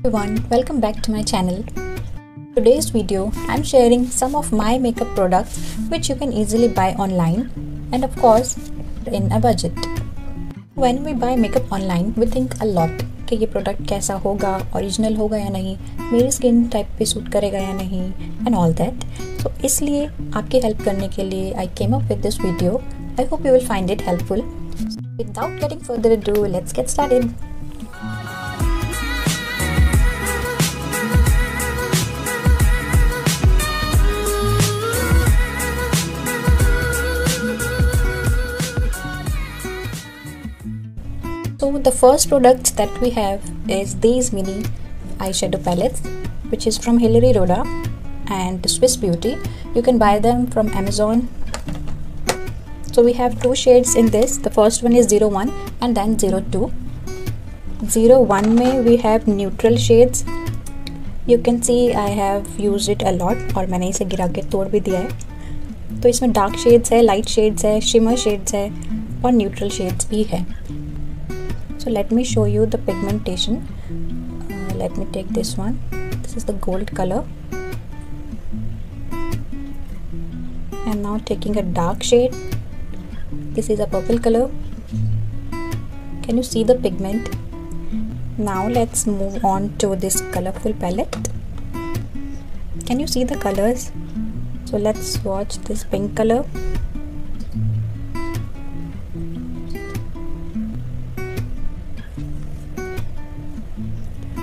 Everyone, welcome back to my channel. Today's video, I'm sharing some of my makeup products which you can easily buy online and of course in a budget. When we buy makeup online, we think a lot कि ये product कैसा होगा, original होगा या नहीं, मेरी skin type पे suit करेगा या नहीं and all that. So इसलिए आपकी हेल्प करने के लिए I came up with this video. I hope you will find it helpful. Without getting further ado, let's get started. So the first product that we have is these mini eyeshadow palettes, which is from Hilary Rhoda and Swiss Beauty. You can buy them from Amazon. So we have two shades in this. The first one is 01 and then 02. 01 में we have neutral shades. You can see I have used it a lot और मैंने इसे गिरा के तोड़ भी दिया है. तो इसमें डार्क शेड्स है, लाइट शेड्स है, शिमर शेड्स है और न्यूट्रल शेड्स भी है. So let me show you the pigmentation. Let me take this one. This is the gold color. And now taking a dark shade. This is a purple color. Can you see the pigment? Now let's move on to this colorful palette. Can you see the colors? So let's swatch this pink color.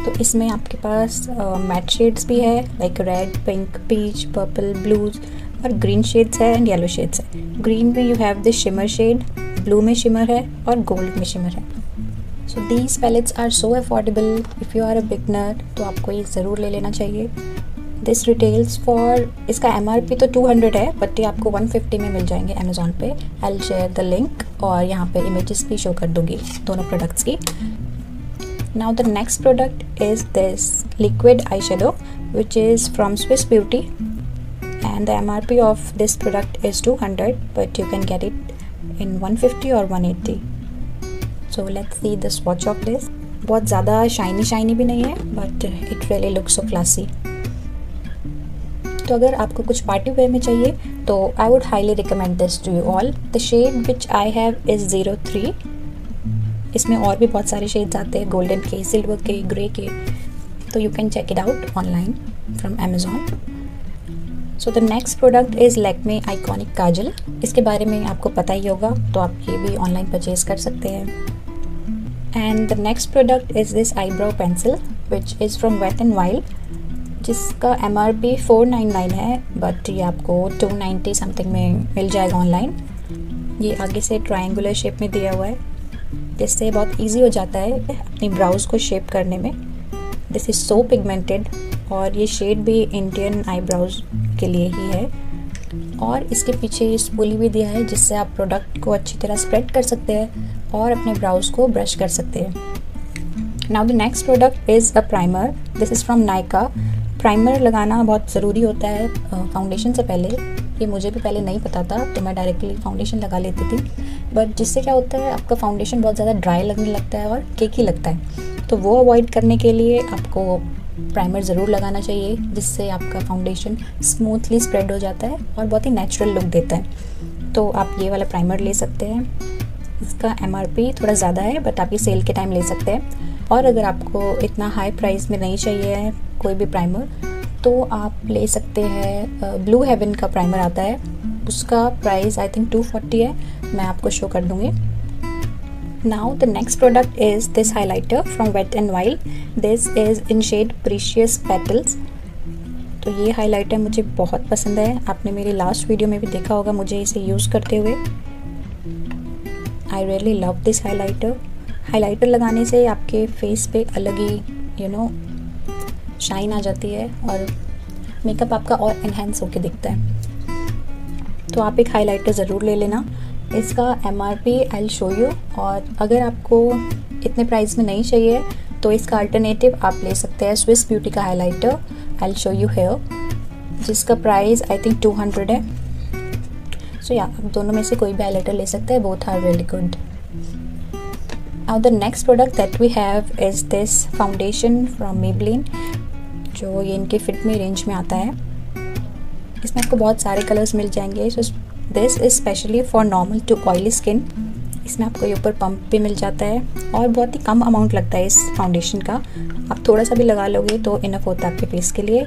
तो इसमें आपके पास mat shades भी है, like red, pink, peach, purple, blues और green shades है and yellow shades है. Green में you have this shimmer shade, blue में शिमर है और गोल्ड में शिमर है. So these palettes are so affordable. If you are a beginner तो आपको ये ज़रूर ले लेना चाहिए. दिस रिटेल्स फॉर, इसका MRP तो 200 है बट ये आपको 150 में मिल जाएंगे अमेज़ॉन पे. I will share the link और यहाँ पे इमेजेस भी शो कर दूँगी दोनों प्रोडक्ट्स की. Now the next product is this liquid eyeshadow which is from Swiss Beauty and the MRP of this product is 200 but you can get it in 150 or 180. So let's see the swatch of this. बहुत ज़्यादा shiny भी नहीं है but it really looks so classy. तो अगर आपको कुछ party wear में चाहिए तो I would highly recommend this to you all. The shade which I have is 03. इसमें और भी बहुत सारे शेड्स आते हैं, गोल्डन के, सिल्वर के, ग्रे के. तो you can check it out online from Amazon. So the next product is Lakme iconic kajal. इसके बारे में आपको पता ही होगा तो आप ये भी ऑनलाइन परचेज कर सकते हैं. And the next product is this eyebrow pencil which is from Wet and Wild, जिसका MRP 499 है बट ये आपको 290 समथिंग में मिल जाएगा ऑनलाइन. ये आगे से ट्रायंगुलर शेप में दिया हुआ है जिससे बहुत इजी हो जाता है अपनी ब्राउज को शेप करने में. दिस इज़ सो पिगमेंटेड और ये शेड भी इंडियन आईब्राउज के लिए ही है. और इसके पीछे स्पूली भी दिया है जिससे आप प्रोडक्ट को अच्छी तरह स्प्रेड कर सकते हैं और अपने ब्राउज को ब्रश कर सकते हैं. Now the next product is a primer. This is from Nykaa. Primer लगाना बहुत ज़रूरी होता है फाउंडेशन से पहले. ये मुझे भी पहले नहीं पता था तो मैं डायरेक्टली फाउंडेशन लगा लेती थी बट जिससे क्या होता है आपका फाउंडेशन बहुत ज़्यादा ड्राई लगने लगता है और केकी लगता है. तो वो अवॉइड करने के लिए आपको प्राइमर ज़रूर लगाना चाहिए जिससे आपका फाउंडेशन स्मूथली स्प्रेड हो जाता है और बहुत ही नेचुरल लुक देता है. तो आप ये वाला प्राइमर ले सकते हैं. इसका MRP थोड़ा ज़्यादा है बट आप ये सेल के टाइम ले सकते हैं. और अगर आपको इतना हाई प्राइस में नहीं चाहिए कोई भी प्राइमर तो आप ले सकते हैं. ब्लू हेवन का प्राइमर आता है, उसका प्राइस आई थिंक 240 है. मैं आपको शो कर दूँगी. Now the next product is this highlighter from Wet and Wild. This is in shade Precious Petals. तो ये हाइलाइटर मुझे बहुत पसंद है. आपने मेरी लास्ट वीडियो में भी देखा होगा मुझे इसे यूज़ करते हुए. I really love this highlighter. Highlighter लगाने से आपके फेस पे अलग ही शाइन आ जाती है और मेकअप आपका और इन्हेंस होके दिखता है. तो आप एक हाइलाइटर ज़रूर ले लेना. इसका MRP I will show you. और अगर आपको इतने प्राइस में नहीं चाहिए तो इसका अल्टरनेटिव आप ले सकते हैं स्विस ब्यूटी का highlighter. I will show you here, जिसका प्राइस आई थिंक 200 है. सो या आप दोनों में से कोई भी हाइलाइटर ले सकते हैं. Both are really good. Now the next product that we have is this foundation from Maybelline, जो ये इनके फिट मी रेंज में आता है। इसमें आपको बहुत सारे कलर्स मिल जाएंगे। So this is specially for normal to oily skin. इसमें आपको ये ऊपर पंप भी मिल जाता है और बहुत ही कम अमाउंट लगता है इस फाउंडेशन का। आप थोड़ा सा भी लगा लोगे तो इनफ होता है आपके फेस के लिए।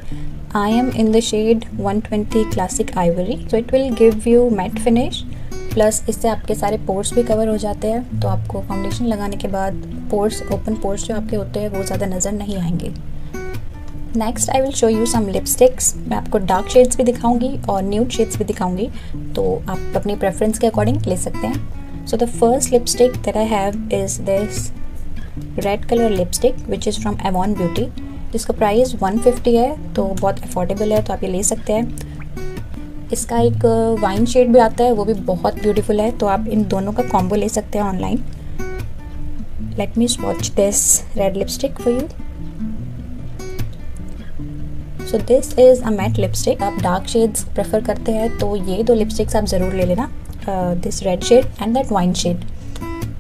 I am in the shade 120 Classic Ivory, so it will give you matte finish, plus इससे आपके सारे पोर्स भी कवर हो जाते हैं, तो आपको फाउंडेशन लगाने के बाद पोर्स, ओपन पोर्स जो आपके होते हैं वो ज़्यादा नज़र नहीं आएंगे। Next I will show you some lipsticks. मैं आपको डार्क शेड्स भी दिखाऊंगी और न्यूड शेड्स भी दिखाऊंगी, तो आप अपनी प्रेफरेंस के अकॉर्डिंग ले सकते हैं। So the first lipstick that I have is this red colour lipstick which is from Avon beauty, जिसका प्राइस 150 है, तो बहुत अफोर्डेबल है, तो आप ये ले सकते हैं। इसका एक वाइन शेड भी आता है, वो भी बहुत ब्यूटीफुल है, तो आप इन दोनों का कॉम्बो ले सकते हैं online. Let me swatch this red lipstick for you. So this is a matte lipstick. आप डार्क शेड्स प्रेफर करते हैं तो ये दो लिपस्टिक्स आप ज़रूर ले लेना, this red shade and that wine shade.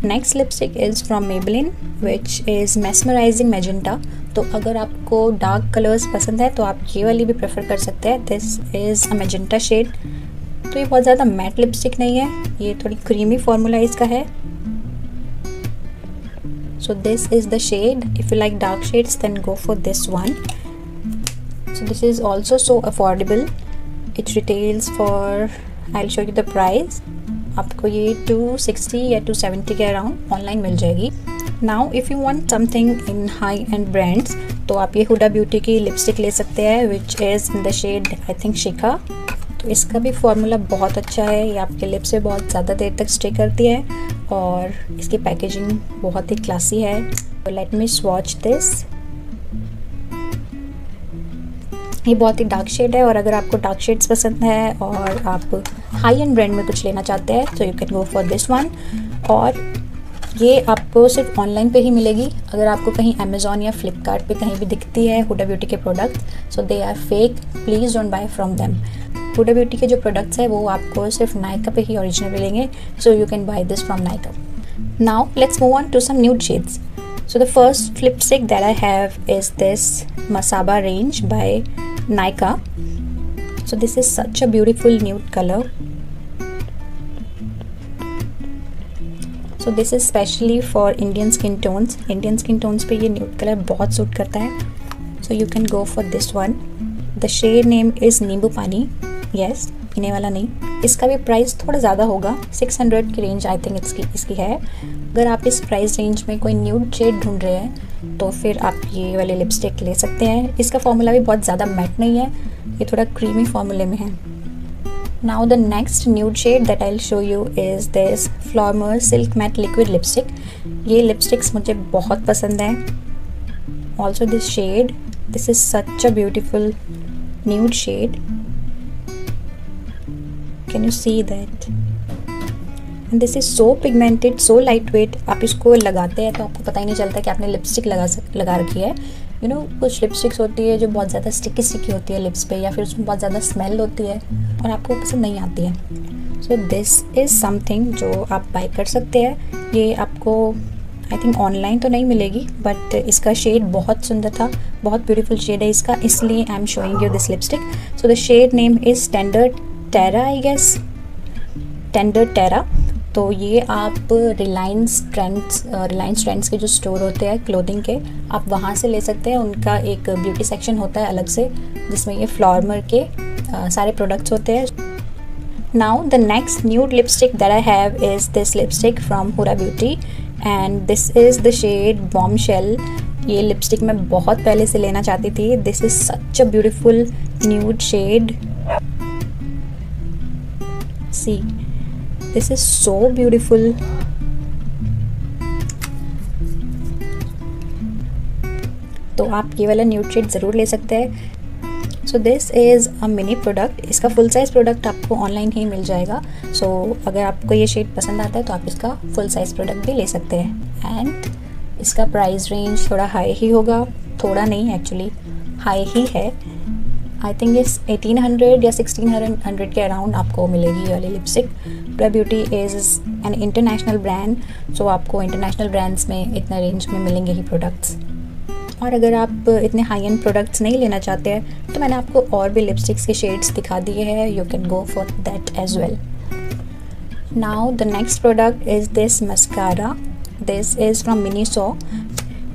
Next lipstick is from Maybelline which is mesmerising magenta. तो अगर आपको डार्क कलर्स पसंद है तो आप ये वाली भी प्रेफर कर सकते हैं। This is a magenta shade. तो ये बहुत ज़्यादा मैट लिपस्टिक नहीं है, ये थोड़ी क्रीमी फॉर्मूला इसका है। So this is the shade. If you like dark shades then go for this one. So this is also so affordable. It retails for, I will show you the price. आपको ये 260 या 270 के around online मिल जाएगी। Now if you want something in high and brands तो आप ये Hooda beauty की lipstick ले सकते हैं which is in the shade I think Shikha. तो इसका भी फॉर्मूला बहुत अच्छा है, ये आपके लिप्स से बहुत ज़्यादा देर तक स्टे करती है और इसकी पैकेजिंग बहुत ही क्लासी है। तो लेट मी स्वॉच दिस। ये बहुत ही डार्क शेड है और अगर आपको डार्क शेड्स पसंद है और आप हाई एंड ब्रांड में कुछ लेना चाहते हैं तो you can go for this one. और ये आपको सिर्फ ऑनलाइन पे ही मिलेगी। अगर आपको कहीं अमेज़ॉन या फ्लिपकार्ट पे कहीं भी दिखती है हुडा ब्यूटी के product, so they are fake, please don't buy from them. Huda Beauty के जो प्रोडक्ट्स है वो आपको सिर्फ नायका पे ही ओरिजिनल मिलेंगे, so you can buy this from Nykaa. Now let's move on to some nude shades. So the first lipstick that I have is this Masaba range by Nykaa. So this is such a beautiful nude color. So this is specially for Indian skin tones. Indian skin tones पे ये nude color बहुत suit करता है. So you can go for this one. The shade name is नींबू पानी. Yes, पीने वाला नहीं। इसका भी प्राइस थोड़ा ज़्यादा होगा, 600 की रेंज आई थिंक इसकी है। अगर आप इस प्राइस रेंज में कोई न्यूड शेड ढूंढ रहे हैं तो फिर आप ये वाले लिपस्टिक ले सकते हैं। इसका फॉर्मूला भी बहुत ज़्यादा मैट नहीं है, ये थोड़ा क्रीमी फॉर्मूले में है। Now the next nude shade that I will show you is this Flormar silk matte liquid lipstick. ये लिपस्टिक्स मुझे बहुत पसंद है। Also this shade, this is such a beautiful nude shade. Can you see that? And this is so pigmented, so lightweight. आप इसको लगाते हैं तो आपको पता ही नहीं चलता कि आपने लिपस्टिक लगा रखी है। यू नो, कुछ लिपस्टिक्स होती है जो बहुत ज़्यादा स्टिकी होती है लिप्स पे, या फिर उसमें बहुत ज़्यादा स्मेल होती है और आपको पसंद नहीं आती है। सो दिस इज़ समथिंग जो आप बाय कर सकते हैं। ये आपको आई थिंक ऑनलाइन तो नहीं मिलेगी, बट इसका शेड बहुत सुंदर था, बहुत ब्यूटीफुल शेड है इसका, इसलिए I am showing you this lipstick. So the shade name is tender terra, I guess, tender terra. तो ये आप रिलायंस ट्रेंड्स के जो स्टोर होते हैं क्लोथिंग के, आप वहाँ से ले सकते हैं। उनका एक ब्यूटी सेक्शन होता है अलग से, जिसमें ये फ्लॉर्मर के सारे प्रोडक्ट्स होते हैं। Now the next nude lipstick that I have is this lipstick from Huda Beauty and this is the shade Bombshell. ये लिपस्टिक मैं बहुत पहले से लेना चाहती थी। This is such a beautiful nude shade. See, this is so beautiful. तो आप ये वाला न्यूड शेड ज़रूर ले सकते हैं। सो this is a mini product. इसका फुल साइज़ प्रोडक्ट आपको ऑनलाइन ही मिल जाएगा। सो अगर आपको ये शेड पसंद आता है तो आप इसका फुल साइज़ प्रोडक्ट भी ले सकते हैं। एंड इसका प्राइस रेंज थोड़ा हाई ही होगा, थोड़ा नहीं एक्चुअली हाई ही है। आई थिंक ये 1800 या 1600 के अराउंड आपको मिलेगी ये वाली lipstick. Pure beauty is an international brand, so आपको इंटरनेशनल ब्रांड्स में इतना रेंज में मिलेंगे ही प्रोडक्ट्स। और अगर आप इतने हाई एंड प्रोडक्ट्स नहीं लेना चाहते हैं तो मैंने आपको और भी लिपस्टिक्स के शेड्स दिखा दिए हैं, you can go for that as well. Now the next product is this mascara. This is from Miniso.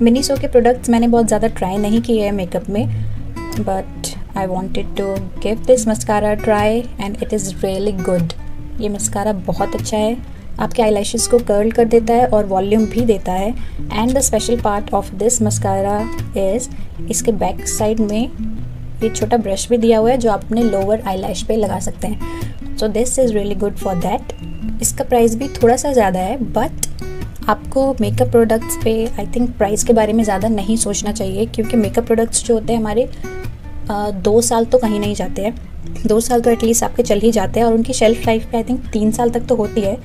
Miniso के प्रोडक्ट्स मैंने बहुत ज़्यादा ट्राई नहीं किए हैं मेकअप में, but I wanted to give this mascara try and it is really good. ये mascara बहुत अच्छा है, आपके आईलैशेस को कर्ल कर देता है और वॉल्यूम भी देता है। And the special part of this mascara is इसके बैक साइड में ये छोटा ब्रश भी दिया हुआ है जो आप अपने लोअर आईलैश पे लगा सकते हैं। सो this is really good for that. इसका प्राइस भी थोड़ा सा ज़्यादा है, बट आपको मेकअप प्रोडक्ट्स पे आई थिंक प्राइस के बारे में ज़्यादा नहीं सोचना चाहिए, क्योंकि मेकअप प्रोडक्ट्स जो होते हैं हमारे 2 साल तो कहीं नहीं जाते हैं। 2 साल तो एटलीस्ट आपके चल ही जाते हैं, और उनकी शेल्फ लाइफ पे आई थिंक 3 साल तक तो होती है।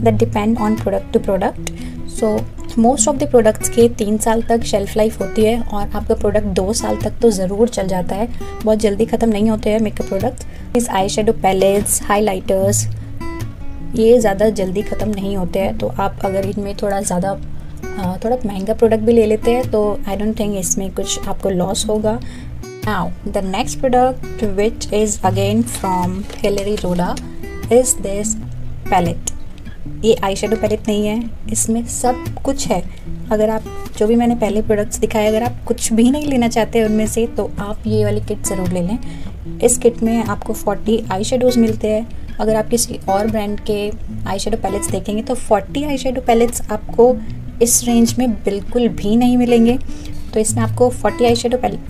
That depend on product to product. So most of the products के 3 साल तक शेल्फ लाइफ होती है, और आपका प्रोडक्ट 2 साल तक तो ज़रूर चल जाता है। बहुत जल्दी ख़त्म नहीं होते हैं मेकअप प्रोडक्ट्स। इस आई शेडो पैलेट्स, हाईलाइटर्स, ये ज़्यादा जल्दी ख़त्म नहीं होते हैं। तो आप अगर इनमें थोड़ा महंगा प्रोडक्ट भी ले लेते हैं तो आई डोंट थिंक इसमें कुछ आपको लॉस होगा। Now the next product which is again from Hilary Rhoda is this palette. ये आई शेडो पैलेट नहीं है, इसमें सब कुछ है। अगर आप जो भी मैंने पहले प्रोडक्ट्स दिखाए, अगर आप कुछ भी नहीं लेना चाहते उनमें से, तो आप ये वाली किट ज़रूर ले लें। इस किट में आपको 40 आई शेडोज़ मिलते हैं। अगर आप किसी और ब्रांड के आई शेडो पैलेट्स देखेंगे तो 40 आई शेडो पैलेट्स आपको इस रेंज में बिल्कुल भी नहीं मिलेंगे। तो इसमें आपको 40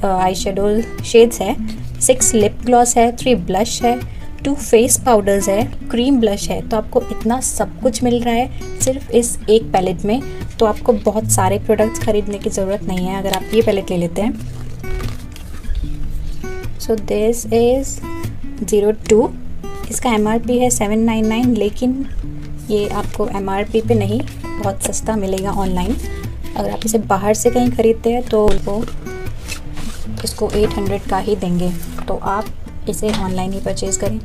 आई शेडो शेड्स है, 6 लिप ग्लॉस है, 3 ब्लश है, 2 फेस पाउडर्स है, क्रीम ब्लश है। तो आपको इतना सब कुछ मिल रहा है सिर्फ इस एक पैलेट में। तो आपको बहुत सारे प्रोडक्ट्स खरीदने की ज़रूरत नहीं है अगर आप ये पैलेट ले लेते हैं। सो दिस इज़ 02। इसका MRP है 799, लेकिन ये आपको MRP पे नहीं, बहुत सस्ता मिलेगा ऑनलाइन। अगर आप इसे बाहर से कहीं ख़रीदते हैं तो वो इसको 800 का ही देंगे। तो आप इसे ऑनलाइन ही परचेज़ करें।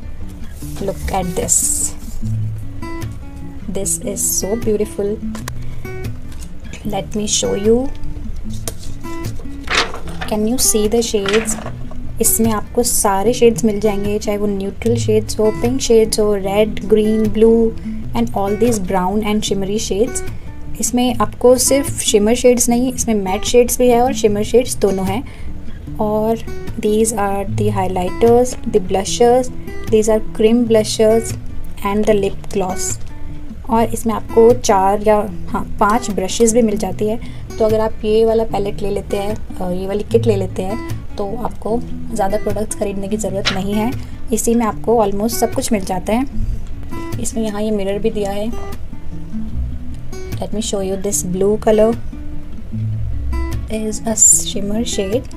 Look at this, this is so beautiful. Late me show you, can you see the shades? इसमें आपको सारे शेड्स मिल जाएंगे, चाहे वो न्यूट्रल शेड्स हो, पिंक शेड्स हो, red, green, blue and all this brown and shimmery shades. इसमें आपको सिर्फ शिमर शेड्स नहीं, इसमें मैट शेड्स भी है और शिमर शेड्स दोनों हैं। और these are the highlighters, the blushers, these are cream blushers and the lip gloss। और इसमें आपको 5 ब्रशेस भी मिल जाती है। तो अगर आप ये वाला पैलेट ले लेते हैं, ये वाली किट ले लेते हैं, तो आपको ज़्यादा प्रोडक्ट्स ख़रीदने की ज़रूरत नहीं है। इसी में आपको ऑलमोस्ट सब कुछ मिल जाता है। इसमें यहाँ ये मिरर भी दिया है। Let me show you this blue colour is a shimmer shade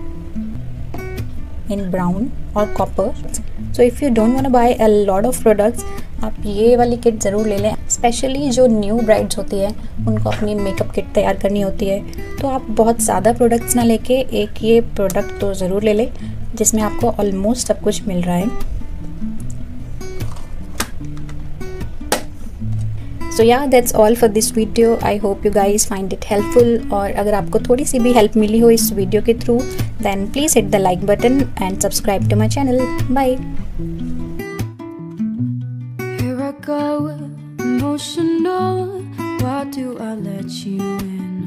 in brown or copper। So if you don't want to buy a lot of products, आप ये वाली किट ज़रूर ले लें। स्पेशली जो न्यू ब्राइड्स होती है उनको अपनी मेकअप किट तैयार करनी होती है, तो आप बहुत ज़्यादा प्रोडक्ट्स ना लेके एक ये प्रोडक्ट तो ज़रूर ले लें जिसमें आपको ऑलमोस्ट सब कुछ मिल रहा है। So yeah, that's all for this video. I hope you guys find it helpful। और अगर आपको थोड़ी सी भी हेल्प मिली हो इस वीडियो के through, then please hit the like button and subscribe to my channel. Bye. Here I go, emotional. Why do I let you in?